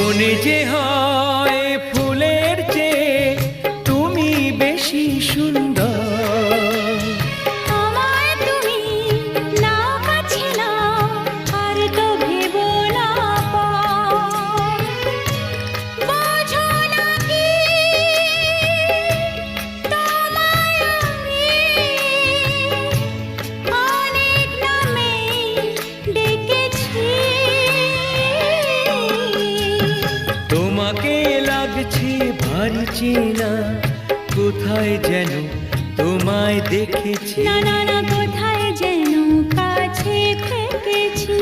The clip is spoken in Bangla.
মনে যে হয় ফুলের চেয়ে তুমি বেশি সুন্দর। আমায় তুমি নাও কাছে নাও, আর তো ভেবো না পর। বোঝো না কি তোমায় আমি অনেক নামে ডেকেছি। তোমাকে লাগছে ভারী চেনা, কোথায় যেন তোমায় দেখেছি। না না না, কোথায় যেন কাছে থেকেছি।